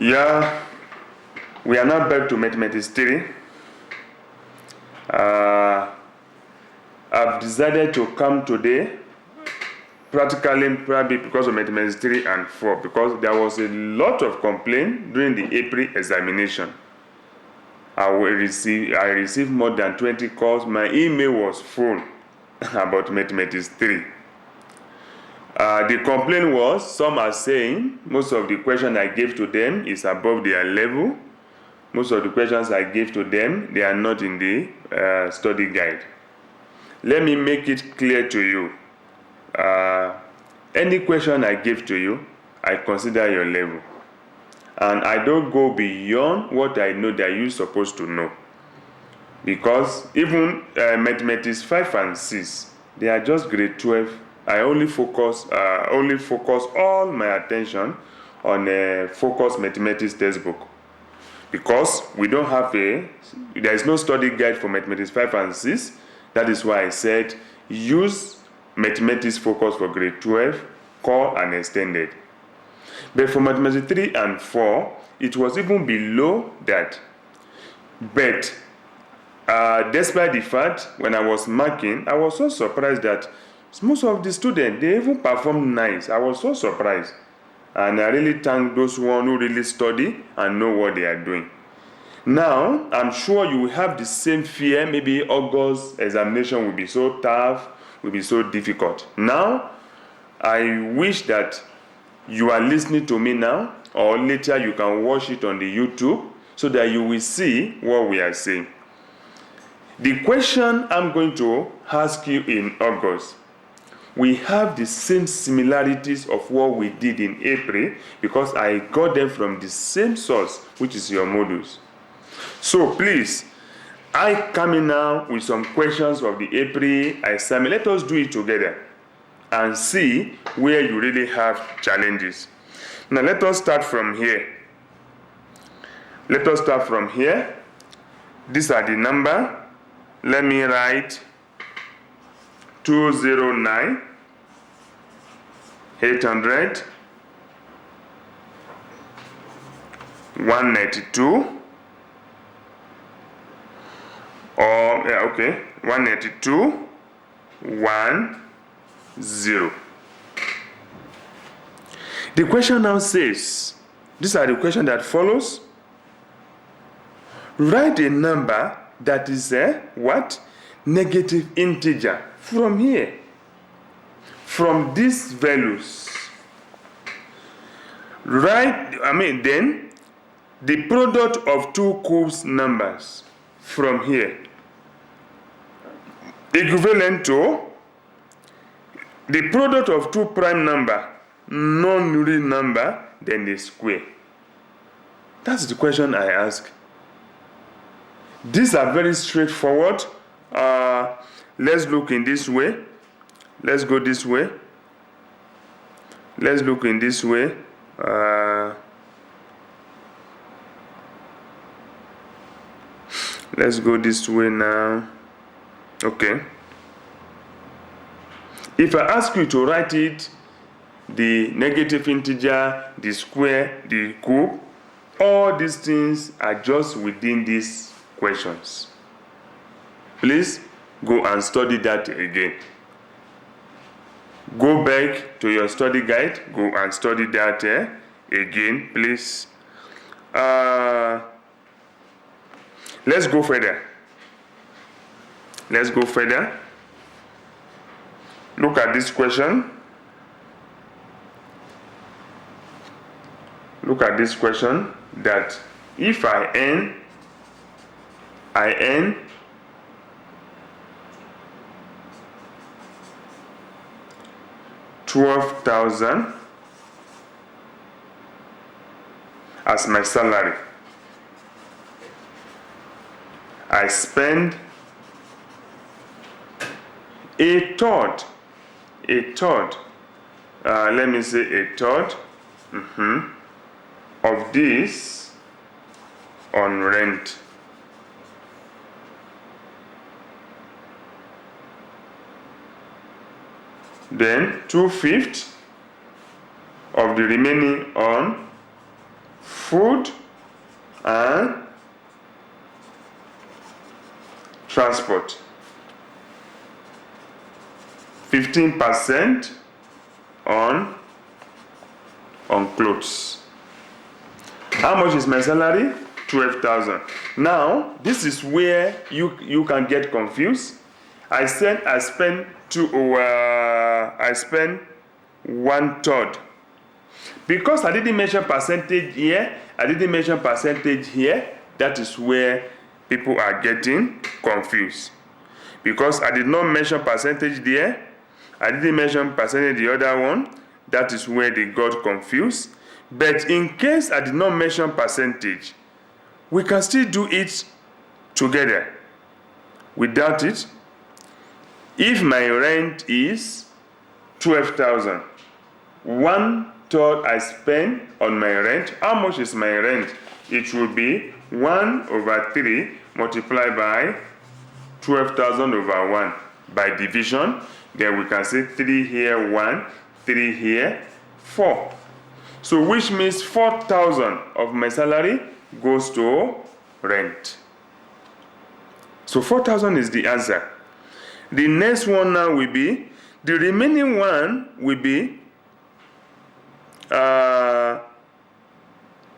Yeah, we are now back to mathematics 3. I've decided to come today practically probably because of mathematics 3 and 4, because there was a lot of complaint during the April examination. I received more than 20 calls. My email was full about mathematics 3. The complaint was, some are saying most of the questions I gave to them is above their level. Most of the questions I gave to them, they are not in the study guide. Let me make it clear to you. Any question I give to you, I consider your level. And I don't go beyond what I know that you're supposed to know. Because even mathematics 5 and 6, they are just grade 12. I only focus all my attention on a focused mathematics textbook. Because we don't have there is no study guide for mathematics 5 and 6. That is why I said use mathematics focus for grade 12, core and extended. But for mathematics 3 and 4, it was even below that. But despite the fact, when I was marking, I was so surprised that most of the students, they even performed nice. I was so surprised. And I really thank those who really study and know what they are doing. Now, I'm sure you will have the same fear. Maybe August examination will be so tough, will be so difficult. Now, I wish that you are listening to me now, or later you can watch it on the YouTube, so that you will see what we are saying. The question I'm going to ask you in August, we have the same similarities of what we did in April, because I got them from the same source, which is your modules. So please, I come in now with some questions of the April assignment. Let us do it together and see where you really have challenges. Now let us start from here. These are the number. Let me write 209, 800, 192, 192, 10. The question now says, these are the question that follows. Write a number that is what? Negative integer from here. From these values. Then the product of two cubes numbers from here. Equivalent to the product of two prime number, non-real number, then the square. That's the question I ask. These are very straightforward. Let's look in this way. Let's go this way. Let's look in this way. Let's go this way now. Okay. If I ask you to write it, the negative integer, the square, the cube, all these things are just within these questions. Please go and study that again. Go back to your study guide. Go and study that again, please. Let's go further. Look at this question. That if I earn 12,000 as my salary. I spend a third, let me say a third of this on rent. Then 2/5 of the remaining on food and transport. 15% on clothes. How much is my salary? 12,000. Now, this is where you can get confused. I spend 1/3. Because I didn't mention percentage here, that is where people are getting confused. Because I did not mention percentage there, I didn't mention percentage the other one, that is where they got confused. But in case I did not mention percentage, we can still do it together. Without it, if my rent is 12,000, 1/3 I spend on my rent. How much is my rent? It will be 1/3 multiplied by 12,000 over 1 by division. Then we can say 3 here, 1, 3 here, 4. So which means 4,000 of my salary goes to rent. So 4,000 is the answer. The next one now will be, the remaining one will be,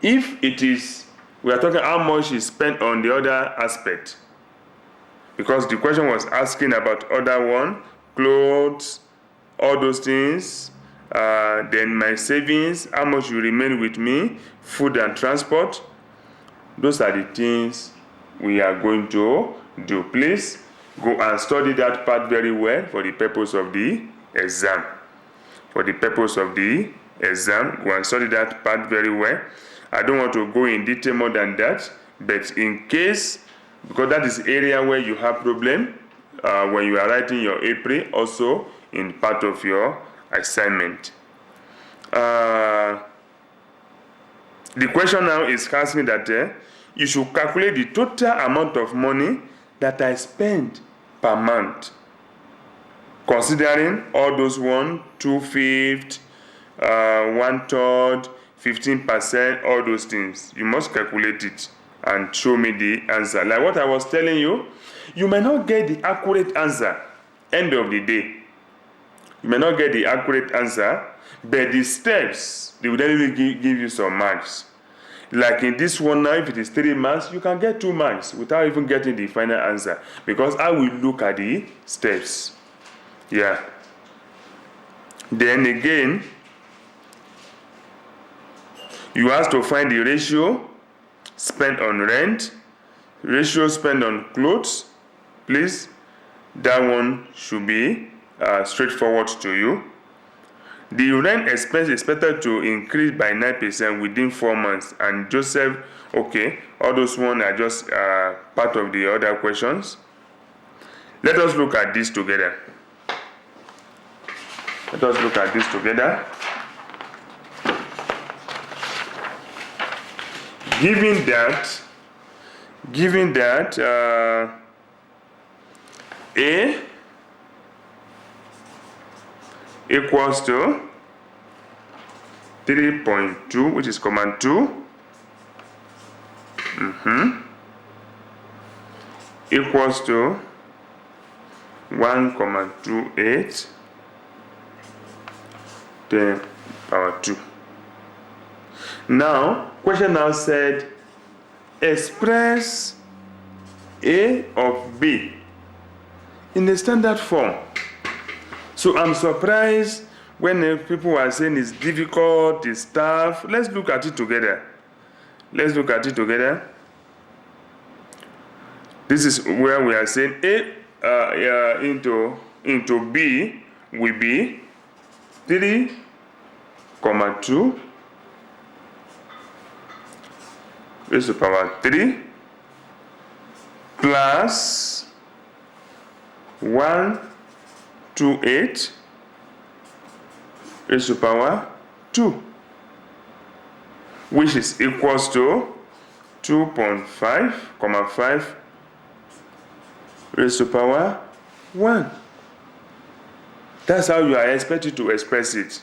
if it is, we are talking how much is spent on the other aspect. Because the question was asking about other one, clothes, all those things, then my savings, how much will remain with me, food and transport. Those are the things we are going to do. Please go and study that part very well for the purpose of the exam. For the purpose of the exam, go and study that part very well. I don't want to go in detail more than that, but in case, because that is area where you have problem when you are writing your April, also in part of your assignment. The question now is asking that you should calculate the total amount of money that I spend per month, considering all those 1, 2/5, 1/3, 15%, all those things. You must calculate it and show me the answer. Like what I was telling you, you may not get the accurate answer end of the day. You may not get the accurate answer, but the steps, they will definitely give you some marks. Like in this one now, if it is 3 marks, you can get 2 marks without even getting the final answer, because I will look at the steps. Yeah. Then again, you have to find the ratio spent on rent, ratio spent on clothes. Please, that one should be straightforward to you. The rent expense is expected to increase by 9% within 4 months. And Joseph, okay, all those ones are just part of the other questions. Let us look at this together. Given that A equals to 3.2, which is command 2, equals to 1,28 10 power 2. Now, question now said, express A of B in the standard form. So I'm surprised when people are saying it's difficult, it's tough. Let's look at it together. This is where we are saying A into B will be 3,2 raised to power 3 plus 128 raised to power 2, which is equals to 2.5, raised to power 1. That's how you are expected to express it.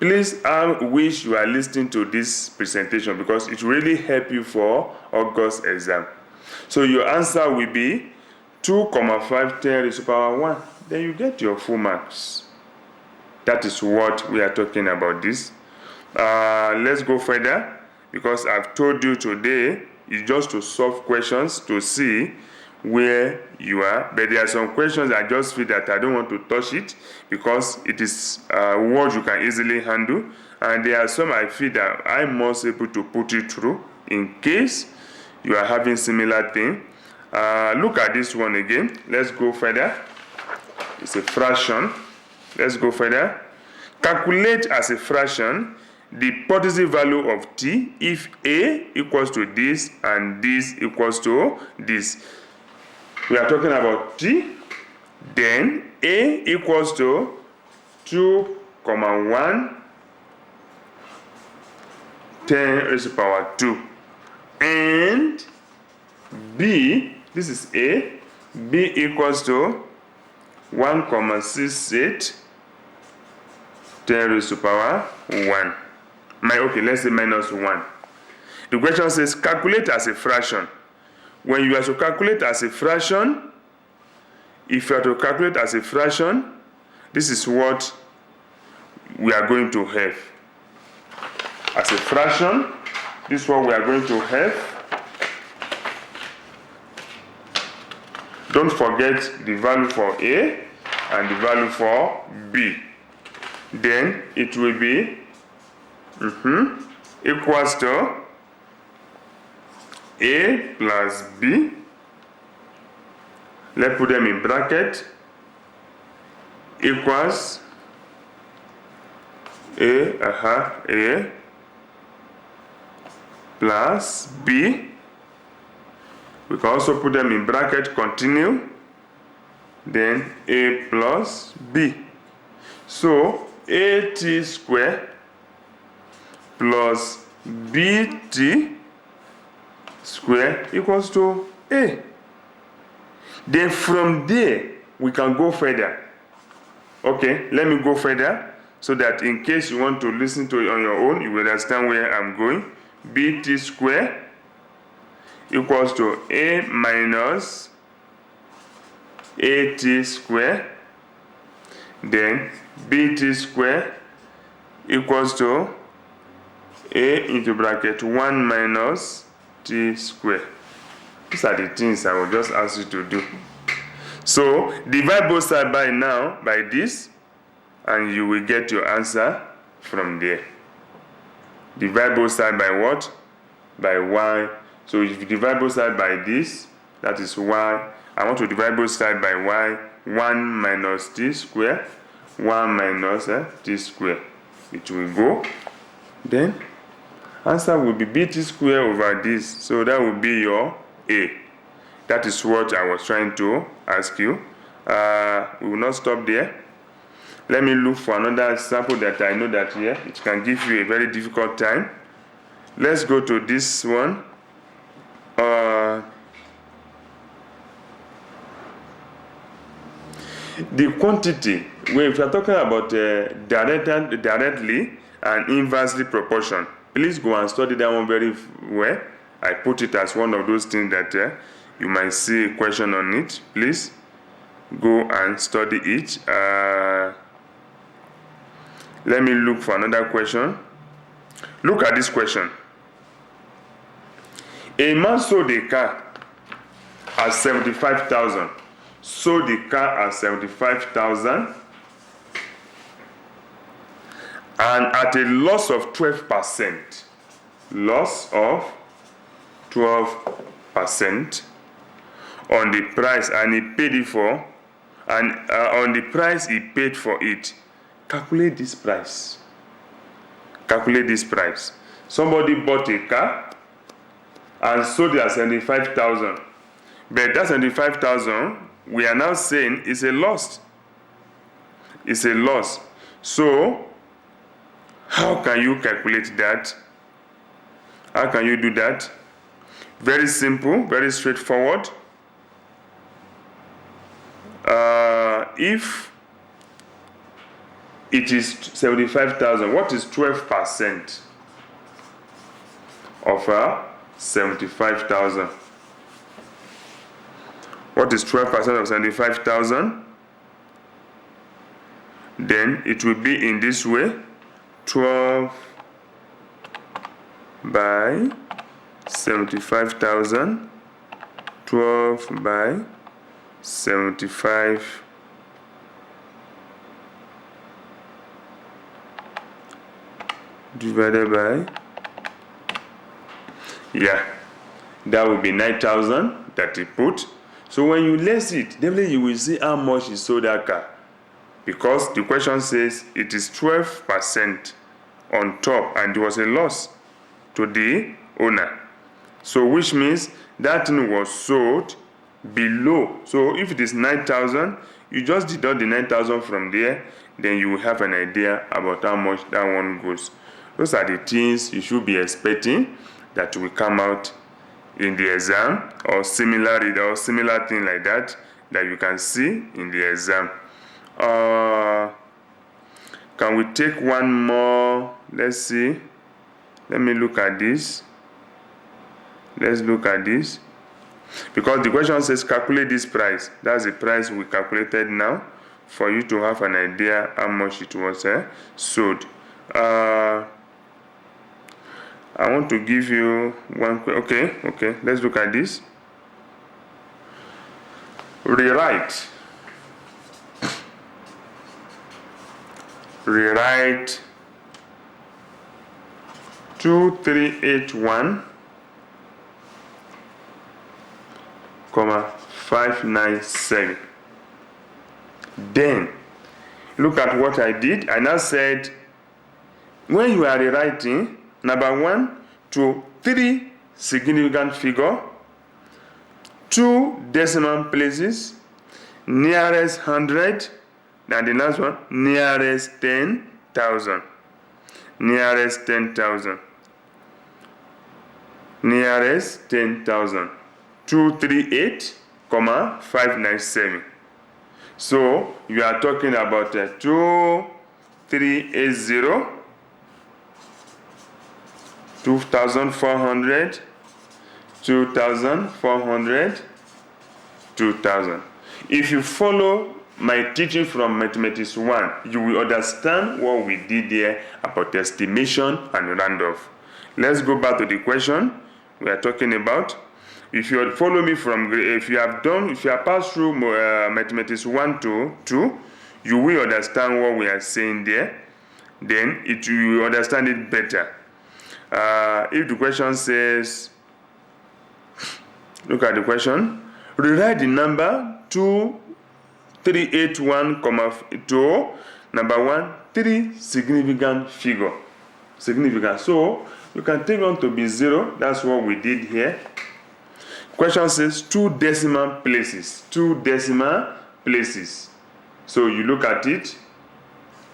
Please, I wish you are listening to this presentation because it really help you for August exam. So your answer will be 2,5 10 raised to power 1. Then you get your full marks. That is what we are talking about this. Let's go further because I've told you today is just to solve questions to see where you are. But there are some questions I just feel that I don't want to touch it because it is words you can easily handle. And there are some I feel that I must able to put it through in case you are having similar thing. Look at this one again. Let's go further. It's a fraction. Let's go further. Calculate as a fraction the positive value of t if a equals to this and this equals to this. We are talking about t, then a equals to 2, 1, 10 raised to power 2. And b, this is a, b equals to 1,68 10 raised to power 1. Okay, let's say minus 1. The question says calculate as a fraction. When you are to calculate as a fraction, if you are to calculate as a fraction, this is what we are going to have. As a fraction, this is what we are going to have. Don't forget the value for a and the value for b. Then it will be equals to a plus b. Let's put them in bracket. Equals a plus b. We can also put them in bracket, continue. Then a plus b. So at square plus bt square equals to a. Then from there we can go further. Okay, let me go further so that in case you want to listen to it on your own, you will understand where I'm going. Bt square equals to a minus at square. Then bt square equals to a into bracket 1 minus t square. These are the things I will just ask you to do. So divide both sides by this, and you will get your answer from there. Divide both sides by what? By y. So if you divide both sides by this, that is y. I want to divide both sides by y. 1 minus t square. 1 minus t square. It will go. Then answer will be bt square over this. So that will be your a. That is what I was trying to ask you. We will not stop there. Let me look for another example that I know that here it can give you a very difficult time. Let's go to this one. The quantity, if you are talking about directly and inversely proportion, please go and study that one very well. I put it as one of those things that you might see a question on it. Please go and study it. Let me look for another question. Look at this question. A man sold a car at 75,000. Sold the car at 75,000 and at a loss of 12%. Loss of 12% on the price, and he paid it for, and on the price he paid for it. Calculate this price. Calculate this price. Somebody bought a car and sold it at 75,000. But that 75,000, we are now saying is a loss. It's a loss. So, how can you calculate that? How can you do that? Very simple, very straightforward. If it is 75,000. What is 12% of 75,000? What is 12% of 75,000? Then it will be in this way: 12 by 75,000, 12 by 75 divided by, that will be 9,000 that he put. So when you less it, definitely you will see how much he sold that car, because the question says it is 12% on top and it was a loss to the owner. So which means that thing was sold below. So if it is 9,000, you just deduct the 9,000 from there, then you will have an idea about how much that one goes. Those are the things you should be expecting that will come out in the exam, or similar thing like that you can see in the exam. Can we take one more? Let's see. Let me look at this. Let's look at this. Because the question says calculate this price. That's the price we calculated now, for you to have an idea how much it was sold. I want to give you one. Okay. Let's look at this. Rewrite 2381, 597. Then look at what I did. I now said, when you are rewriting, number 1 to 3 significant figure, 2 decimal places, nearest 100, and the last one, nearest 10,000. Nearest 10,000. Nearest 10,000. 238, 597. So you are talking about 2380, 2,400, 2,400, 2,000. If you follow my teaching from Mathematics 1, you will understand what we did there about estimation and round-off. Let's go back to the question we are talking about. If you follow me from, if you have passed through Mathematics 1 to 2, you will understand what we are saying there. Then you will understand it better. If the question says, look at the question, rewrite the number 2381, to number 1, 3 significant figure. Significant. So you can take on to be 0. That's what we did here. Question says 2 decimal places. 2 decimal places. So you look at it.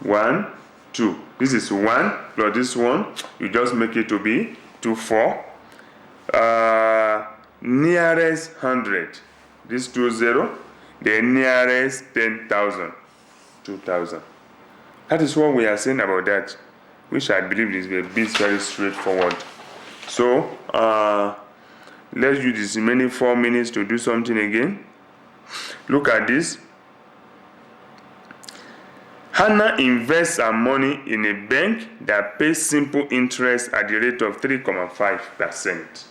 1, 2. This is 1 plus this one. You just make it to be 24. Nearest 100. This 20. The nearest 10,000. 2,000. That is what we are saying about that, which I believe is very straightforward. So let's use this remaining 4 minutes to do something again. Look at this. Hannah invests her money in a bank that pays simple interest at the rate of 3.5%.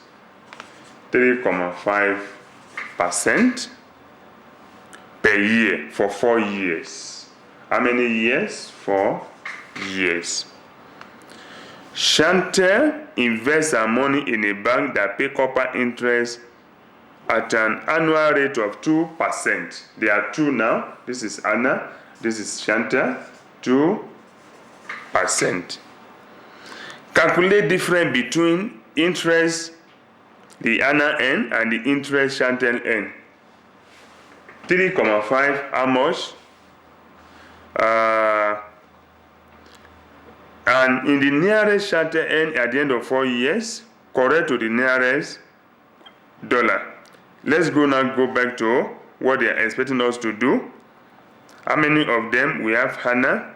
3.5% per year for 4 years. How many years? 4 years. Chantal invests her money in a bank that pays copper interest at an annual rate of 2%. There are 2 now. This is Anna. This is Chantal. 2%. Calculate difference between interest the Anna N and the interest Chantal N. 3.5, how much? And in the nearest Chantal N at the end of 4 years, correct to the nearest dollar. Let's go back to what they are expecting us to do. How many of them? We have Hannah.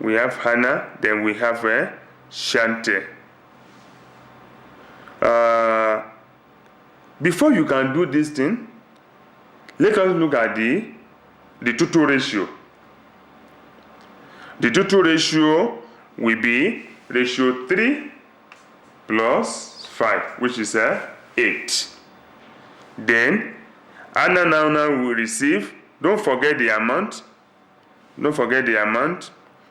we have Hannah, then we have Shante. Before you can do this thing, let us look at the 2-to ratio. The 2-to ratio will be ratio 3 plus 5, which is 8. Then Anna now will receive, don't forget the amount.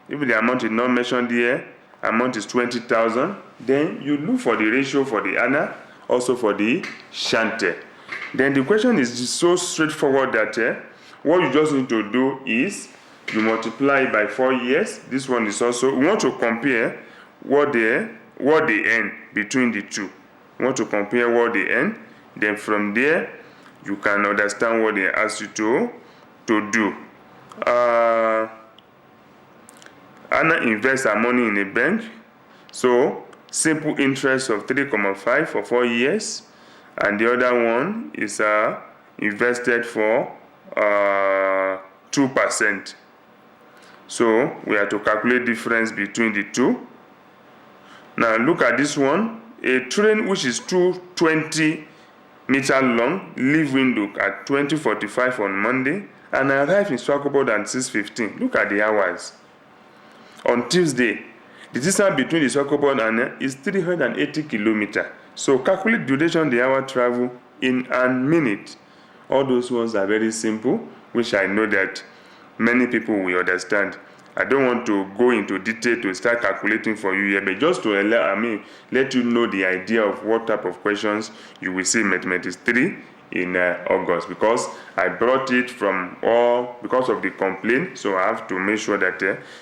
If the amount is not mentioned here, amount is 20,000. Then you look for the ratio for the Anna, also for the Shante. Then the question is so straightforward that what you just need to do is you multiply by 4 years. This one is also, we want to compare what they earn between the two. We want to compare what they earn. Then from there, you can understand what they ask you to do. Anna invests her money in a bank. So simple interest of 3.5 for 4 years. And the other one is invested for 2%. So we have to calculate difference between the two. Now look at this one. A train which is 220 meter long leave Windhoek at 20:45 on Monday and arrive in Swakopmund at 6:15. Look at the hours. On Tuesday, the distance between the Swakopmund and is 380 kilometers. So calculate duration the hour travel in a minute. All those ones are very simple, which I know that many people will understand. I don't want to go into detail to start calculating for you here, but just to let you know the idea of what type of questions you will see in Mathematics 3 in August, because I brought it from because of the complaint, so I have to make sure that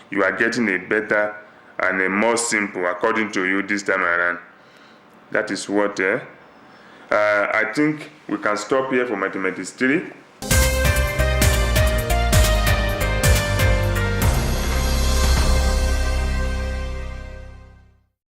you are getting a better and a more simple according to you this time around. That is what I think we can stop here for Mathematics 3.